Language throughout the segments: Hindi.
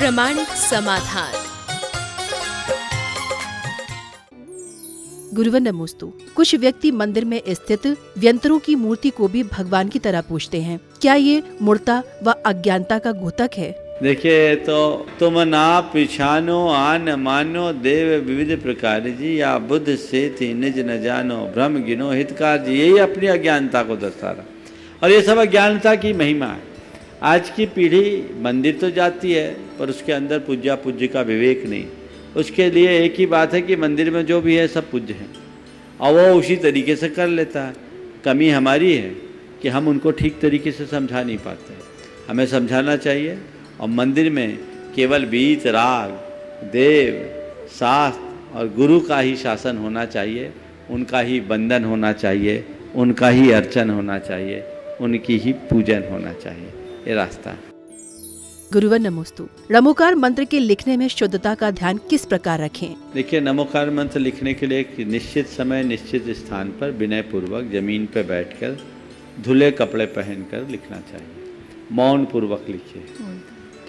प्रामाणिक समाधान। गुरुवर नमोस्तु। कुछ व्यक्ति मंदिर में स्थित व्यंतरों की मूर्ति को भी भगवान की तरह पूजते हैं। क्या ये मूर्ता व अज्ञानता का घोतक है? देखिए, तो तुम ना पिछानो आन मानो देव विविध प्रकार जी, या बुद्ध से थी निज न जानो भ्रम गिनो हितकार जी। यही अपनी अज्ञानता को दर्शा रहा, और ये सब अज्ञानता की महिमा है। आज की पीढ़ी मंदिर तो जाती है, पर उसके अंदर पूज्या पूज्य का विवेक नहीं। उसके लिए एक ही बात है कि मंदिर में जो भी है सब पूज्य है, और वो उसी तरीके से कर लेता है। कमी हमारी है कि हम उनको ठीक तरीके से समझा नहीं पाते। हमें समझाना चाहिए, और मंदिर में केवल बीत राग देव शास्त्र और गुरु का ही शासन होना चाहिए, उनका ही बंधन होना चाहिए, उनका ही अर्चन होना चाहिए, उनकी ही पूजन होना चाहिए। ये रास्ता है। गुरुवर नमोस्तु। नमोकार मंत्र के लिखने में शुद्धता का ध्यान किस प्रकार रखें? देखिए, नमोकार मंत्र लिखने के लिए एक निश्चित समय निश्चित स्थान पर विनय पूर्वक जमीन पर बैठकर धुले कपड़े पहनकर लिखना चाहिए। मौन पूर्वक लिखिए,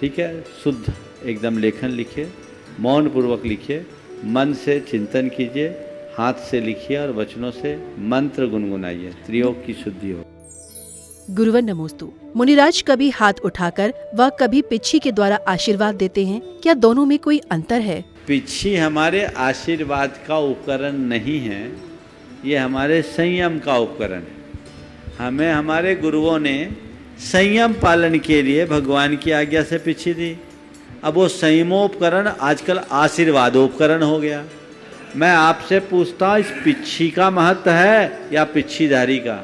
ठीक है। शुद्ध एकदम लेखन लिखिए, मौन पूर्वक लिखिए, मन से चिंतन कीजिए, हाथ से लिखिए और वचनों से मंत्र गुनगुनाइए, त्रियोग की शुद्धि हो। गुरुवर नमोस्तु। मुनिराज कभी हाथ उठाकर व कभी पिच्छी के द्वारा आशीर्वाद देते हैं। क्या दोनों में कोई अंतर है? पिच्छी हमारे आशीर्वाद का उपकरण नहीं है, ये हमारे संयम का उपकरण है। हमें हमारे गुरुओं ने संयम पालन के लिए भगवान की आज्ञा से पिच्छी दी। अब वो संयमोपकरण आजकल आशीर्वादोपकरण हो गया। मैं आपसे पूछता हूँ, इस पिच्छी का महत्व है या पिच्छीधारी का?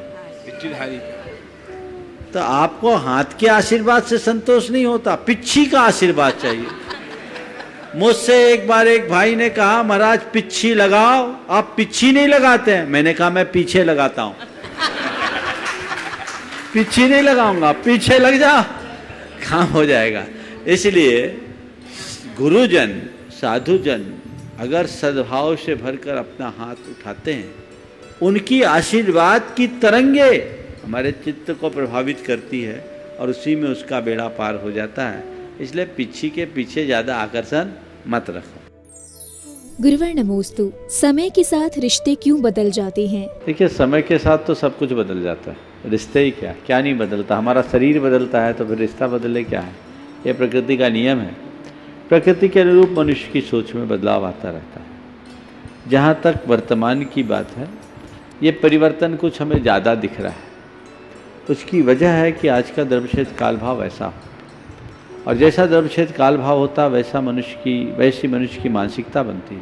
पिच्छीधारी। तो आपको हाथ के आशीर्वाद से संतोष नहीं होता, पिच्छी का आशीर्वाद चाहिए। मुझसे एक बार एक भाई ने कहा, महाराज पिच्छी लगाओ। आप पिच्छी नहीं लगाते हैं? मैंने कहा मैं पीछे लगाता हूं। पिच्छी नहीं लगाऊंगा, पीछे लग जा, काम हो जाएगा। इसलिए गुरुजन साधुजन अगर सद्भाव से भरकर अपना हाथ उठाते हैं, उनकी आशीर्वाद की तरंगे हमारे चित्त को प्रभावित करती है, और उसी में उसका बेड़ा पार हो जाता है। इसलिए पिच्छी के पीछे ज्यादा आकर्षण मत रखो। गुरुवर नमोस्तु। समय के साथ रिश्ते क्यों बदल जाते हैं? देखिए, समय के साथ तो सब कुछ बदल जाता है, रिश्ते ही क्या नहीं बदलता। हमारा शरीर बदलता है तो फिर रिश्ता बदले क्या है? ये प्रकृति का नियम है। प्रकृति के अनुरूप मनुष्य की सोच में बदलाव आता रहता है। जहाँ तक वर्तमान की बात है, ये परिवर्तन कुछ हमें ज़्यादा दिख रहा है। उसकी वजह है कि आज का धर्मक्षेत्र कालभाव ऐसा हो, और जैसा धर्मक्षेत्र कालभाव होता वैसी मनुष्य की मानसिकता बनती है,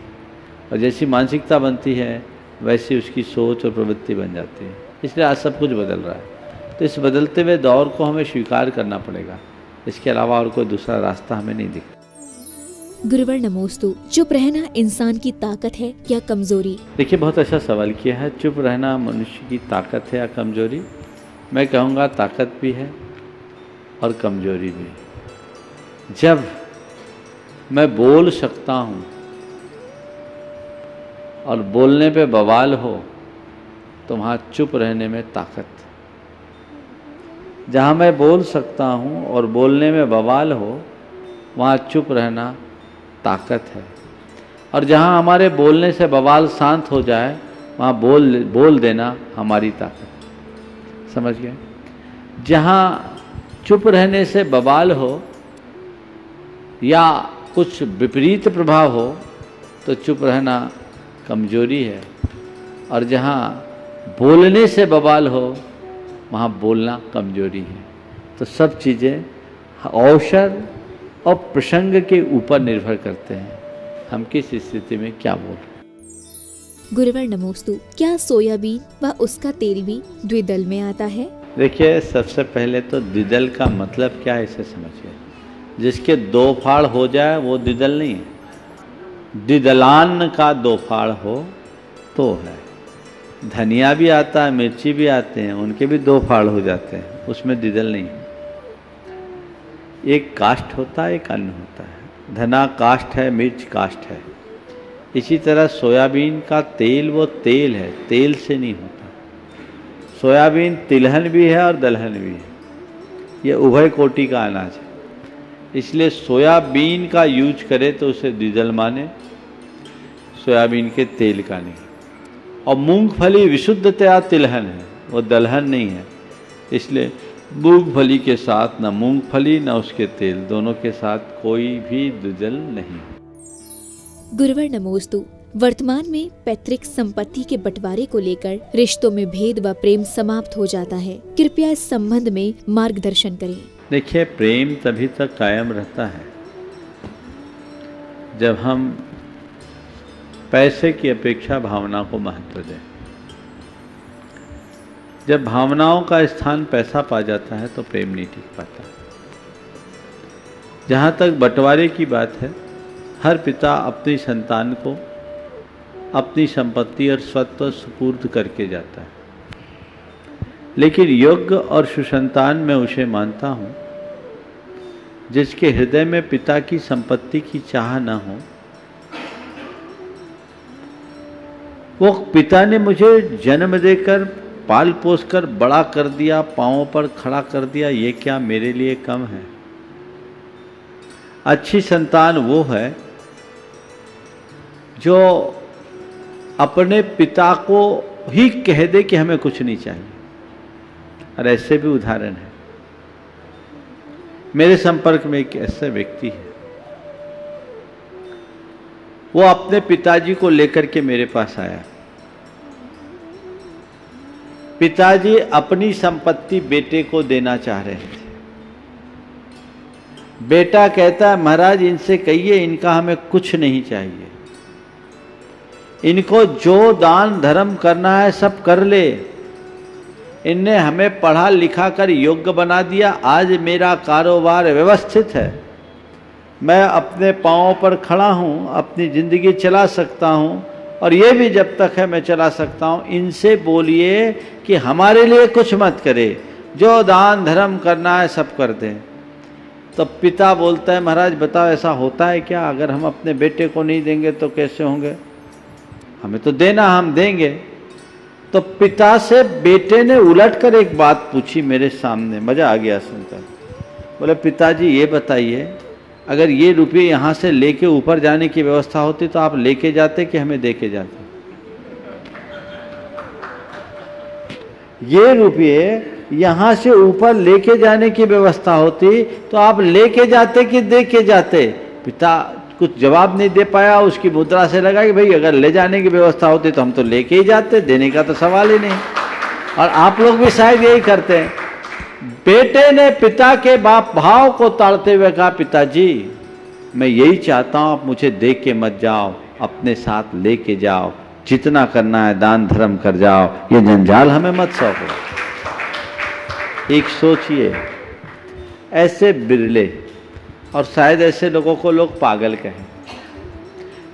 और जैसी मानसिकता बनती है वैसी उसकी सोच और प्रवृत्ति बन जाती है। इसलिए आज सब कुछ बदल रहा है। तो इस बदलते हुए दौर को हमें स्वीकार करना पड़ेगा। इसके अलावा और कोई दूसरा रास्ता हमें नहीं दिखता। गुरुवर नमोस्तु। चुप रहना इंसान की ताकत है या कमजोरी? देखिए, बहुत अच्छा सवाल किया है। चुप रहना मनुष्य की ताकत है या कमजोरी? मैं कहूँगा ताकत भी है और कमजोरी भी। जब मैं बोल सकता हूँ और बोलने पे बवाल हो, तो वहाँ चुप रहने में ताकत। जहाँ मैं बोल सकता हूँ और बोलने में बवाल हो, वहाँ चुप रहना ताकत है। और जहाँ हमारे बोलने से बवाल शांत हो जाए, वहाँ बोल देना हमारी ताकत। समझ गए? जहाँ चुप रहने से बवाल हो या कुछ विपरीत प्रभाव हो, तो चुप रहना कमजोरी है। और जहाँ बोलने से बवाल हो, वहाँ बोलना कमजोरी है। तो सब चीज़ें अवसर और प्रसंग के ऊपर निर्भर करते हैं, हम किस स्थिति में क्या बोल रहे हैं। गुरुवर नमोस्तु। क्या सोयाबीन व उसका तेल भी द्विदल में आता है? देखिए, सबसे पहले तो द्विदल का मतलब क्या है इसे समझिए। जिसके दो फाड़ हो जाए वो द्विदल नहीं है। द्विदलान का दो फाड़ हो तो है। धनिया भी आता है, मिर्ची भी आते हैं, उनके भी दो फाड़ हो जाते हैं, उसमें द्विदल नहीं है। एक काष्ठ होता है, एक अन्न होता है। धना काष्ठ है, मिर्च काष्ठ है। इसी तरह सोयाबीन का तेल वो तेल है, तेल से नहीं होता। सोयाबीन तिलहन भी है और दलहन भी है, ये उभय कोटि का अनाज है। इसलिए सोयाबीन का यूज करे तो उसे द्विदल माने, सोयाबीन के तेल का नहीं। और मूंगफली विशुद्धतया तिलहन है, वो दलहन नहीं है, इसलिए मूंगफली के साथ ना मूंगफली ना उसके तेल, दोनों के साथ कोई भी द्विदल नहीं। गुरुवर नमोस्तु। वर्तमान में पैतृक संपत्ति के बंटवारे को लेकर रिश्तों में भेद व प्रेम समाप्त हो जाता है, कृपया इस संबंध में मार्गदर्शन करें। देखिए, प्रेम तभी तक कायम रहता है जब हम पैसे की अपेक्षा भावना को महत्व दें। जब भावनाओं का स्थान पैसा पा जाता है तो प्रेम नहीं टिक पाता। जहाँ तक बंटवारे की बात है, हर पिता अपनी संतान को अपनी संपत्ति और स्वत्व सुपूर्द करके जाता है, लेकिन योग्य और सुसंतान मैं उसे मानता हूँ जिसके हृदय में पिता की संपत्ति की चाह न हो। वो पिता ने मुझे जन्म देकर पाल पोस कर बड़ा कर दिया, पांवों पर खड़ा कर दिया, ये क्या मेरे लिए कम है? अच्छी संतान वो है जो अपने पिता को ही कह दे कि हमें कुछ नहीं चाहिए। और ऐसे भी उदाहरण है। मेरे संपर्क में एक ऐसा व्यक्ति है, वो अपने पिताजी को लेकर के मेरे पास आया। पिताजी अपनी संपत्ति बेटे को देना चाह रहे थे। बेटा कहता है, महाराज इनसे कहिए इनका हमें कुछ नहीं चाहिए, इनको जो दान धर्म करना है सब कर ले, इनने हमें पढ़ा लिखा कर योग्य बना दिया, आज मेरा कारोबार व्यवस्थित है, मैं अपने पांवों पर खड़ा हूँ, अपनी जिंदगी चला सकता हूँ, और ये भी जब तक है मैं चला सकता हूँ। इनसे बोलिए कि हमारे लिए कुछ मत करे, जो दान धर्म करना है सब कर दें। तो पिता बोलता है, महाराज बताओ ऐसा होता है क्या? अगर हम अपने बेटे को नहीं देंगे तो कैसे होंगे? हमें तो देना, हम देंगे। तो पिता से बेटे ने उलट कर एक बात पूछी मेरे सामने, मजा आ गया सुनकर। बोले, पिताजी ये बताइए, अगर ये रुपये यहाँ से लेके ऊपर जाने की व्यवस्था होती तो आप लेके जाते कि हमें दे के जाते? ये रुपये यहाँ से ऊपर लेके जाने की व्यवस्था होती तो आप लेके जाते कि दे के जाते? पिता कुछ जवाब नहीं दे पाया, उसकी मुद्रा से लगा कि भाई अगर ले जाने की व्यवस्था होती तो हम तो लेके ही जाते, देने का तो सवाल ही नहीं। और आप लोग भी शायद यही करते हैं। बेटे ने पिता के बाप भाव को ताड़ते हुए कहा, पिताजी मैं यही चाहता हूं, आप मुझे दे के मत जाओ, अपने साथ लेके जाओ, जितना करना है दान धर्म कर जाओ, ये जंजाल हमें मत सौंपो। एक सोचिए, ऐसे बिरले, और शायद ऐसे लोगों को लोग पागल कहें,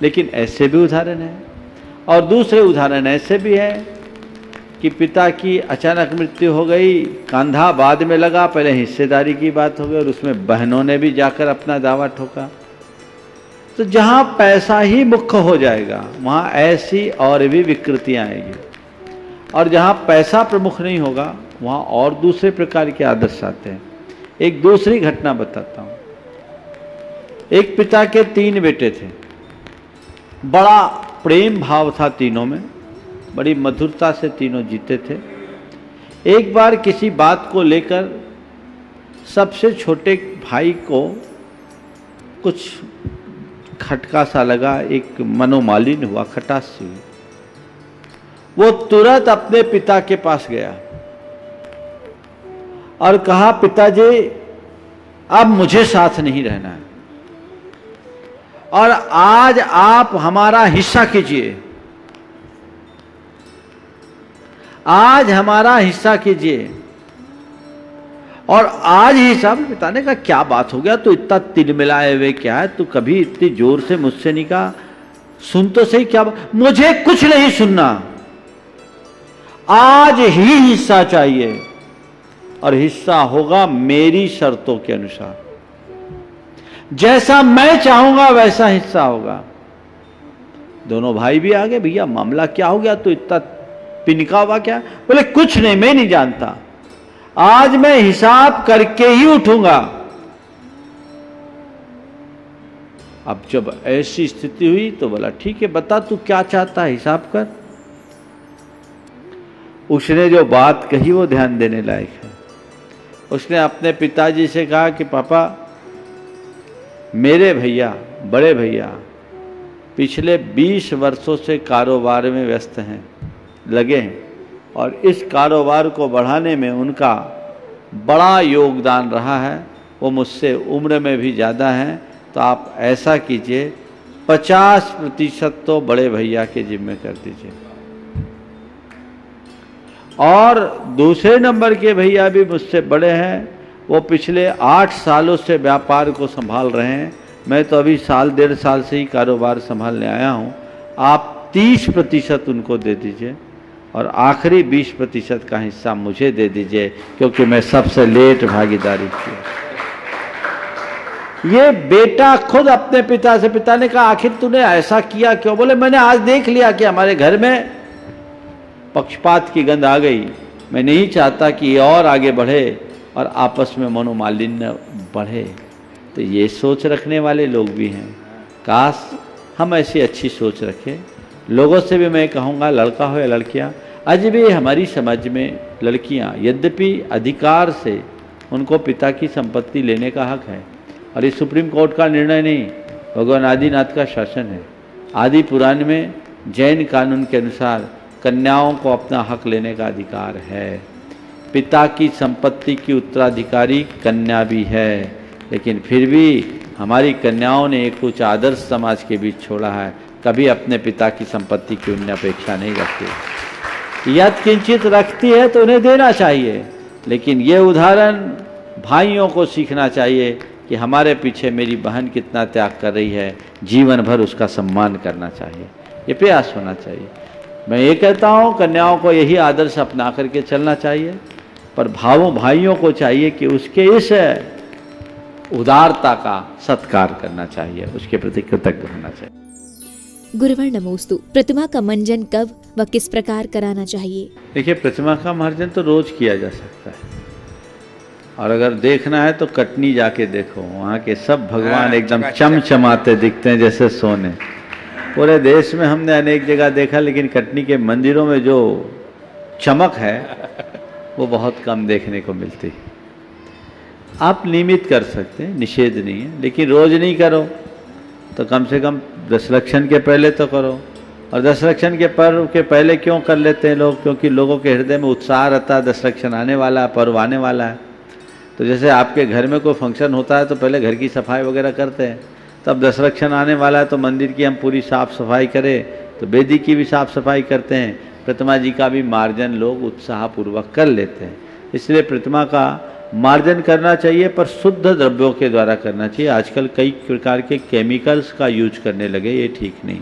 लेकिन ऐसे भी उदाहरण है। और दूसरे उदाहरण ऐसे भी है कि पिता की अचानक मृत्यु हो गई, कंधा बाद में लगा, पहले हिस्सेदारी की बात हो गई और उसमें बहनों ने भी जाकर अपना दावा ठोका। तो जहाँ पैसा ही मुख्य हो जाएगा वहाँ ऐसी और भी विकृतियाँ आएगी, और जहाँ पैसा प्रमुख नहीं होगा वहाँ और दूसरे प्रकार के आदर्श आते हैं। एक दूसरी घटना बताता हूँ। एक पिता के 3 बेटे थे, बड़ा प्रेम भाव था तीनों में, बड़ी मधुरता से तीनों जीते थे। एक बार किसी बात को लेकर सबसे छोटे भाई को कुछ खटका सा लगा, एक मनोमालिन्य हुआ, खटास सी हुई। वो तुरंत अपने पिता के पास गया और कहा, पिताजी अब मुझे साथ नहीं रहना है और आज आप हमारा हिस्सा कीजिए, आज हमारा हिस्सा कीजिए। और आज ही सब पिता ने कहा, क्या बात हो गया, तू इतना तिल मिलाए हुए क्या है, तू कभी इतनी जोर से मुझसे नहीं कहा, सुन तो सही क्या? मुझे कुछ नहीं सुनना, आज ही हिस्सा चाहिए, और हिस्सा होगा मेरी शर्तों के अनुसार, जैसा मैं चाहूंगा वैसा हिस्सा होगा। दोनों भाई भी आ गए, भैया मामला क्या हो गया, तो इतना पिनका हुआ क्या? बोले, कुछ नहीं, मैं नहीं जानता, आज मैं हिसाब करके ही उठूंगा। अब जब ऐसी स्थिति हुई तो बोला ठीक है बता तू क्या चाहता है, हिसाब कर। उसने जो बात कही वो ध्यान देने लायक है। उसने अपने पिताजी से कहा कि पापा मेरे भैया, बड़े भैया पिछले 20 वर्षों से कारोबार में व्यस्त हैं, लगे हैं, और इस कारोबार को बढ़ाने में उनका बड़ा योगदान रहा है। वो मुझसे उम्र में भी ज़्यादा हैं, तो आप ऐसा कीजिए 50% तो बड़े भैया के जिम्मे कर दीजिए, और दूसरे नंबर के भैया भी मुझसे बड़े हैं, वो पिछले 8 सालों से व्यापार को संभाल रहे हैं, मैं तो अभी साल 1.5 साल से ही कारोबार संभालने आया हूँ, आप 30% उनको दे दीजिए और आखिरी 20% का हिस्सा मुझे दे दीजिए, क्योंकि मैं सबसे लेट भागीदारी की। ये बेटा खुद अपने पिता से, पिता ने कहा आखिर तूने ऐसा किया क्यों? बोले मैंने आज देख लिया कि हमारे घर में पक्षपात की गंध आ गई, मैं नहीं चाहता कि ये और आगे बढ़े और आपस में मनोमालिन्य बढ़े। तो ये सोच रखने वाले लोग भी हैं, काश हम ऐसी अच्छी सोच रखें। लोगों से भी मैं कहूँगा, लड़का हो या लड़कियाँ, आज भी हमारी समाज में लड़कियाँ यद्यपि अधिकार से उनको पिता की संपत्ति लेने का हक है, और ये सुप्रीम कोर्ट का निर्णय नहीं, भगवान आदिनाथ का शासन है। आदि पुराण में जैन कानून के अनुसार कन्याओं को अपना हक लेने का अधिकार है। पिता की संपत्ति की उत्तराधिकारी कन्या भी है, लेकिन फिर भी हमारी कन्याओं ने कुछ आदर्श समाज के बीच छोड़ा है, कभी अपने पिता की संपत्ति की उन्हें अपेक्षा नहीं रखती। यद किंचित रखती है तो उन्हें देना चाहिए, लेकिन ये उदाहरण भाइयों को सीखना चाहिए कि हमारे पीछे मेरी बहन कितना त्याग कर रही है, जीवन भर उसका सम्मान करना चाहिए, ये प्रयास होना चाहिए। मैं ये कहता हूँ कन्याओं को यही आदर्श अपना करके चलना चाहिए, पर भाइयों को चाहिए कि उसके इस उदारता का सत्कार करना चाहिए, उसके प्रति कृतज्ञ होना चाहिए। गुरुवर नमोस्तु, प्रतिमा का मंजन कब व किस प्रकार कराना चाहिए? देखिए, प्रतिमा का मार्जन तो रोज किया जा सकता है, और अगर देखना है तो कटनी जाके देखो, वहाँ के सब भगवान एकदम चमचमाते दिखते हैं जैसे सोने। पूरे देश में हमने अनेक जगह देखा, लेकिन कटनी के मंदिरों में जो चमक है वो बहुत कम देखने को मिलती है। आप नियमित कर सकते हैं, निषेध नहीं है, लेकिन रोज नहीं करो तो कम से कम दशलक्षण के पहले तो करो। और दशलक्षण के पर्व के पहले क्यों कर लेते हैं लोग? क्योंकि लोगों के हृदय में उत्साह रहता है, दशलक्षण आने वाला है, पर्व आने वाला है। तो जैसे आपके घर में कोई फंक्शन होता है तो पहले घर की सफाई वगैरह करते हैं, तब दशलक्षण आने वाला है तो मंदिर की हम पूरी साफ सफाई करें, तो वेदी की भी साफ सफाई करते हैं, प्रतिमा जी का भी मार्जन लोग उत्साहपूर्वक कर लेते हैं। इसलिए प्रतिमा का मार्जन करना चाहिए, पर शुद्ध द्रव्यों के द्वारा करना चाहिए। आजकल कई प्रकार के केमिकल्स का यूज करने लगे, ये ठीक नहीं।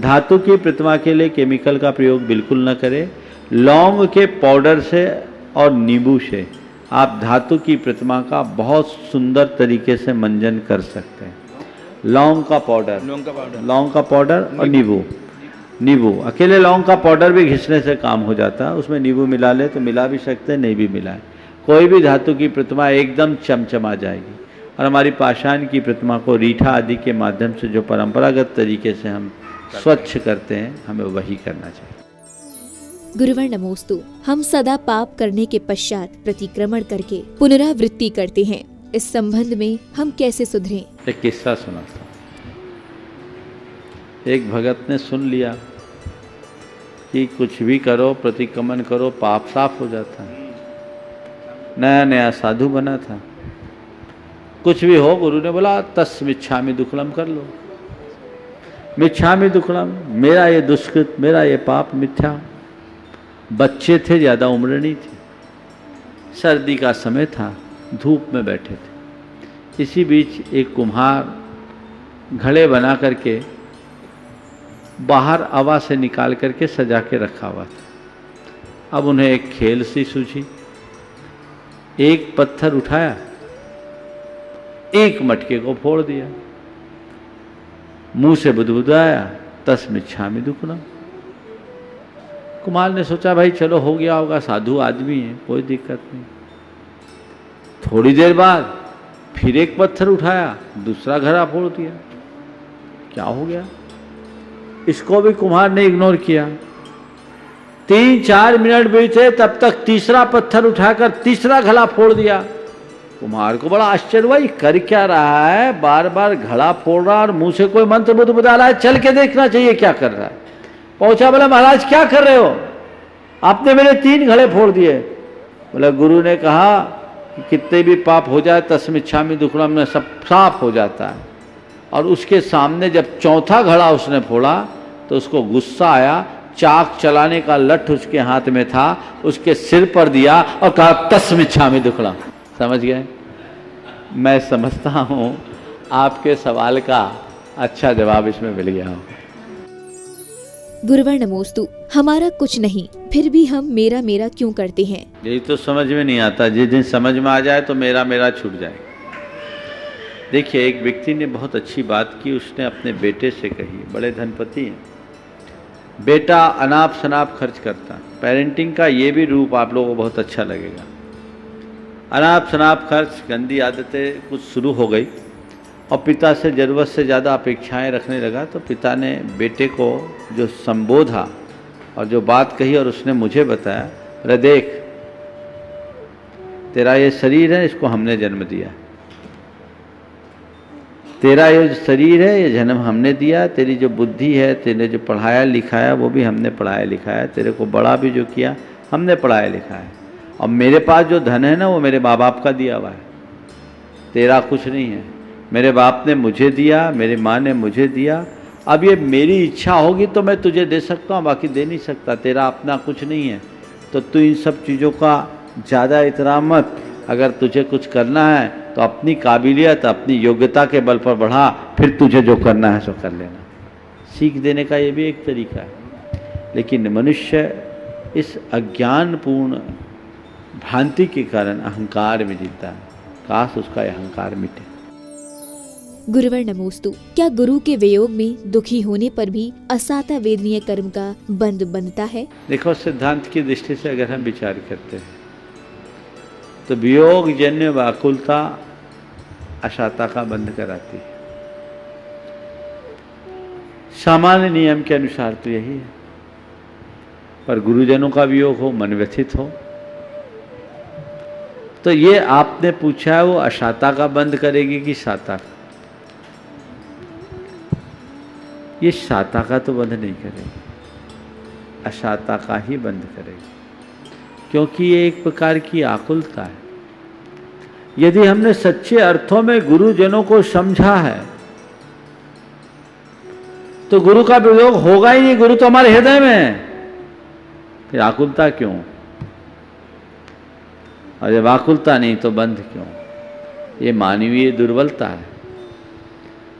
धातु की प्रतिमा के लिए केमिकल का प्रयोग बिल्कुल न करें। लौंग के पाउडर से और नींबू से आप धातु की प्रतिमा का बहुत सुंदर तरीके से मंजन कर सकते हैं। लौंग का पाउडर और नींबू अकेले लौंग का पाउडर भी घिसने से काम हो जाता है, उसमें नींबू मिला ले तो मिला भी सकते हैं, नहीं भी मिलाए, कोई भी धातु की प्रतिमा एकदम चमचमा जाएगी। और हमारी पाषाण की प्रतिमा को रीठा आदि के माध्यम से जो परंपरागत तरीके से हम स्वच्छ करते हैं, हमें वही करना चाहिए। गुरुवर नमोस्तु, हम सदा पाप करने के पश्चात प्रतिक्रमण करके पुनरावृत्ति करते हैं, इस संबंध में हम कैसे सुधरें? एक किस्सा सुना था। एक भगत ने सुन लिया कि कुछ भी करो, प्रतिक्रमण करो, पाप साफ हो जाता है। नया नया साधु बना था, कुछ भी हो, गुरु ने बोला तस् मिच्छामि दुक्कड़म कर लो। मिच्छामि दुक्कड़म, मेरा ये दुष्कृत, मेरा ये पाप मिथ्या। बच्चे थे, ज़्यादा उम्र नहीं थी, सर्दी का समय था, धूप में बैठे थे। इसी बीच एक कुम्हार घड़े बना करके बाहर हवा से निकाल करके सजा के रखा हुआ था। अब उन्हें एक खेल सी सूझी, एक पत्थर उठाया, एक मटके को फोड़ दिया, मुंह से बुदबुदाया तस् मिच्छामि दुक्कड़म। कुमार ने सोचा भाई चलो हो गया होगा, साधु आदमी है, कोई दिक्कत नहीं। थोड़ी देर बाद फिर एक पत्थर उठाया, दूसरा घड़ा फोड़ दिया। क्या हो गया? इसको भी कुम्हार ने इग्नोर किया। 3-4 मिनट बीते, तब तक तीसरा पत्थर उठाकर तीसरा घड़ा फोड़ दिया। कुम्हार को बड़ा आश्चर्य हुआ, ये कर क्या रहा है? बार बार घड़ा फोड़ रहा और मुंह से कोई मंत्र बुद्ध बता रहा है, चल के देखना चाहिए क्या कर रहा है। पहुंचा, बोला महाराज क्या कर रहे हो? आपने मेरे 3 घड़े फोड़ दिए। बोला गुरु ने कहा कि कितने भी पाप हो जाए तस्मिच्छामि दुक्कडम में सब साफ हो जाता है। और उसके सामने जब चौथा घड़ा उसने फोड़ा तो उसको गुस्सा आया, चाक चलाने का लठ उसके हाथ में था, उसके सिर पर दिया और कहा तस्मिच्छामि दुक्कडम। समझ गए? मैं समझता हूं आपके सवाल का अच्छा जवाब इसमें मिल गया हो। गुरुवर नमोस्तु। हमारा कुछ नहीं, फिर भी हम मेरा मेरा क्यों करते हैं? यही तो समझ में नहीं आता। जिस दिन समझ में आ जाए तो मेरा मेरा छूट जाए। देखिए, एक व्यक्ति ने बहुत अच्छी बात की, उसने अपने बेटे से कही, बड़े धनपति हैं, बेटा अनाप शनाप खर्च करता। पेरेंटिंग का ये भी रूप आप लोगों को बहुत अच्छा लगेगा। अनाप शनाप खर्च, गंदी आदतें कुछ शुरू हो गई और पिता से ज़रूरत से ज़्यादा अपेक्षाएं रखने लगा। तो पिता ने बेटे को जो संबोधा और जो बात कही और उसने मुझे बताया, अरे देख, तेरा ये शरीर है, इसको हमने जन्म दिया। तेरा ये शरीर है, ये जन्म हमने दिया। तेरी जो बुद्धि है, तेरे जो पढ़ाया लिखाया वो भी हमने पढ़ाया लिखाया। तेरे को बड़ा भी जो किया हमने पढ़ाया लिखाया। और मेरे पास जो धन है ना, वो मेरे माँ बाप का दिया हुआ है, तेरा कुछ नहीं है। मेरे बाप ने मुझे दिया, मेरी माँ ने मुझे दिया। अब ये मेरी इच्छा होगी तो मैं तुझे दे सकता हूँ, बाकी दे नहीं सकता। तेरा अपना कुछ नहीं है। तो तू इन सब चीज़ों का ज़्यादा एहतराम मत। अगर तुझे कुछ करना है तो अपनी काबिलियत, अपनी योग्यता के बल पर बढ़ा, फिर तुझे जो करना है सो कर लेना। सीख देने का ये भी एक तरीका है। लेकिन मनुष्य इस अज्ञानपूर्ण भ्रांति के कारण अहंकार में जीता है। काश उसका अहंकार मिटे। गुरुवर नमोस्तु। क्या गुरु के वियोग में दुखी होने पर भी असाता वेदनीय कर्म का बंध बनता है? देखो, सिद्धांत की दृष्टि से अगर हम विचार करते हैं तो वियोग जन्य व्याकुलता अशाता का बंध कराती है। सामान्य नियम के अनुसार तो यही है। पर गुरुजनों का वियोग हो, मन व्यथित हो, तो ये आपने पूछा है वो अशाता का बंद करेगी कि शाता का? ये शाता का तो बंद नहीं करेगी, अशाता का ही बंद करेगी। क्योंकि ये एक प्रकार की आकुलता है। यदि हमने सच्चे अर्थों में गुरुजनों को समझा है तो गुरु का वियोग होगा ही नहीं। गुरु तो हमारे हृदय में है, फिर आकुलता क्यों? और जब आकुलता नहीं तो बंध क्यों? ये मानवीय दुर्बलता है।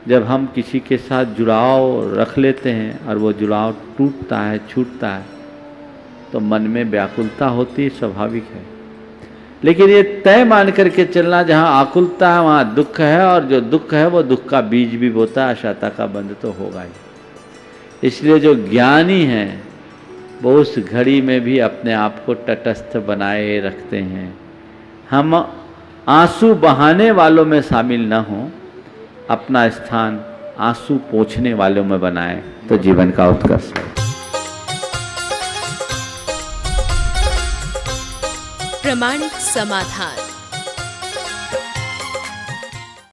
जब हम किसी के साथ जुड़ाव रख लेते हैं और वो जुड़ाव टूटता है, छूटता है, तो मन में व्याकुलता होती, स्वाभाविक है। लेकिन ये तय मान करके चलना, जहाँ आकुलता है वहाँ दुख है, और जो दुख है वो दुख का बीज भी बोता है। अशाता का बंध तो होगा ही। इसलिए जो ज्ञानी हैं वो उस घड़ी में भी अपने आप को तटस्थ बनाए रखते हैं। हम आंसू बहाने वालों में शामिल न हों, अपना स्थान आंसू पोंछने वालों में बनाएं तो जीवन का उत्कर्ष है। प्रामाणिक समाधान।